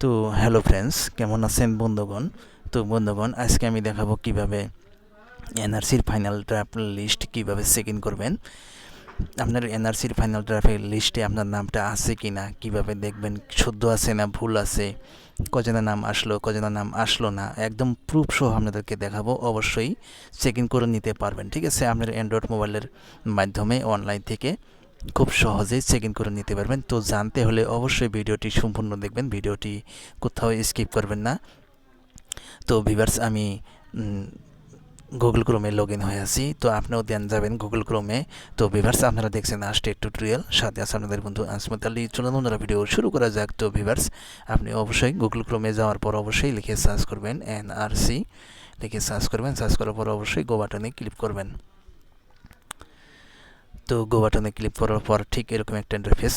তো hello friends, কেমন আছেন বন্ধুগণ? তো বন্ধুগণ, আজকে আমি দেখাবো কিভাবে এনআরসির ফাইনাল ড্রাফট লিস্ট কিভাবে চেক ইন করবেন। আপনার এনআরসির ফাইনাল ড্রাফটের লিস্টে আপনার নামটা আছে কি না কীভাবে দেখবেন, শুদ্ধ আছে না ভুল আছে, কজনের নাম আসলো কজনের নাম আসলো না, একদম প্রুফ সহ আপনাদেরকে দেখাবো। অবশ্যই চেক ইন করে নিতে পারবেন, ঠিক আছে? আপনার অ্যান্ড্রয়েড মোবাইলের মাধ্যমে অনলাইন থেকে খুব সহজেই চেক ইন করে নিতে পারবেন। তো জানতে হলে অবশ্যই ভিডিওটি সম্পূর্ণ দেখবেন, ভিডিওটি কোথাও স্কিপ করবেন না। তো ভিউয়ার্স, আমি গুগল ক্রোমে লগ ইন হয়ে আছি, তো আপনিও দেন যাবেন গুগল ক্রোমে। তো ভিউয়ার্স, আপনারা দেখছেন আস্টেক টিউটোরিয়াল, সাথে আছে আপনাদের বন্ধু আসমত আলী। চলুন বন্ধুরা, ভিডিও শুরু করা যাক। তো ভিউয়ার্স, আপনি অবশ্যই গুগল ক্রোমে যাওয়ার পর অবশ্যই লিখে সার্চ করবেন এনআরসি, লিখে সার্চ করবেন। সার্চ করার পর অবশ্যই গো বাটনে ক্লিক করবেন। তো গো বাটনে ক্লিক করার পর ঠিক এরকম একটা ইন্টারফেস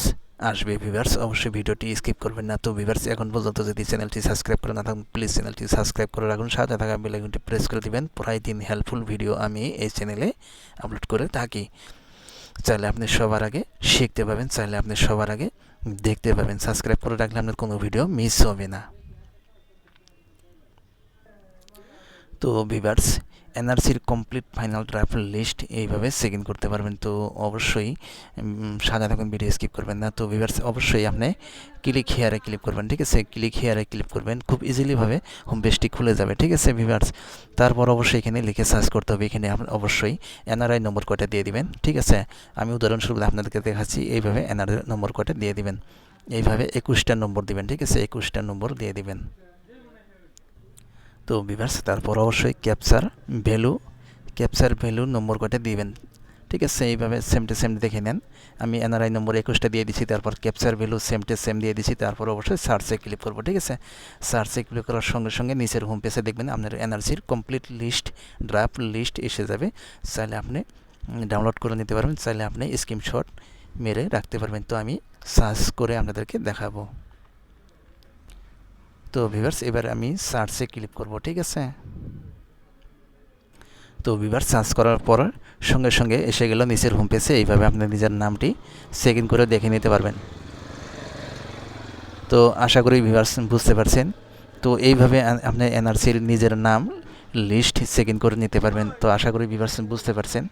আসবে। ভিউয়ার্স, অবশ্যই ভিডিওটি স্কিপ করবেন না। তো ভিউয়ার্স, এখন পর্যন্ত যদি চ্যানেলটি সাবস্ক্রাইব করে না থাকুন, প্লিজ চ্যানেলটি সাবস্ক্রাইব করে রাখুন, সাথে থাকা বেল আইকনটি প্রেস করে দিবেন। প্রায় দিন হেল্পফুল ভিডিও আমি এই চ্যানেলে আপলোড করে থাকি। চাইলে আপনি সবার আগে শিখতে পাবেন, চাইলে আপনি সবার আগে দেখতে পাবেন। সাবস্ক্রাইব করে রাখলে আপনার কোনো ভিডিও মিস হবে না। তো ভিউয়ার্স, এনআরসির কমপ্লিট ফাইনাল ড্রাফট লিস্ট এইভাবে চেক ইন করতে পারবেন। তো অবশ্যই সাদা থাকুন, ভিডিও স্কিপ করবেন না। তো ভিউয়ার্স, অবশ্যই আপনি ক্লিক হেয়ারে ক্লিক করবেন, ঠিক আছে? ক্লিক হেয়ারে ক্লিক করবেন, খুব ইজিলিভাবে হোম পেজটি খুলে যাবে, ঠিক আছে ভিউয়ার্স? তারপর অবশ্যই এখানে লিখে সার্চ করতে হবে। এখানে আপনি অবশ্যই এনআরআই নম্বর কয়টা দিয়ে দিবেন, ঠিক আছে? আমি উদাহরণস্বরূপ আপনাদেরকে দেখাচ্ছি। এইভাবে এনআরআই নম্বর কয়টা দিয়ে দিবেন, এইভাবে 21টা নম্বর দিবেন, ঠিক আছে? 21টা নম্বর দিয়ে দিবেন। তো ভিউয়ার্স, তারপর অবশ্যই ক্যাপচার ভ্যালু নম্বর কয়টা দিবেন, ঠিক আছে? এইভাবে সেম টু সেম দেখে নেন। আমি এনআরআই নম্বর 21টা দিয়ে দিচ্ছি, তারপর capture value same to same দিয়ে দিচ্ছি, তারপর অবশ্যই সার্চে ক্লিক করবো, ঠিক আছে? সার্চে ক্লিক করার সঙ্গে সঙ্গে নিচের হোম পেজে দেখবেন আপনার এনআরসির কমপ্লিট লিস্ট, ড্রাফট লিস্ট এসে যাবে। চাইলে আপনি ডাউনলোড করে নিতে পারবেন, চাইলে আপনি স্ক্রিনশট মেরে রাখতে পারবেন। তো আমি সার্চ করে আপনাদেরকে দেখাবো। তো ভিউয়ার্স, এবার আমি সার্চে ক্লিক করব, ঠিক আছে? তো ভিউয়ার্স, সার্চ করার পর সঙ্গে সঙ্গে এসে গেল নিচের হোম পেজে। এইভাবে আপনি নিজের নামটি চেক ইন করে দেখে নিতে পারবেন। তো আশা করি ভিউয়ার্স বুঝতে পারছেন। তো এইভাবে আপনি এনআরসির নিজের নাম লিস্ট চেক ইন করে নিতে পারবেন। তো আশা করি ভিউয়ার্স বুঝতে পারছেন।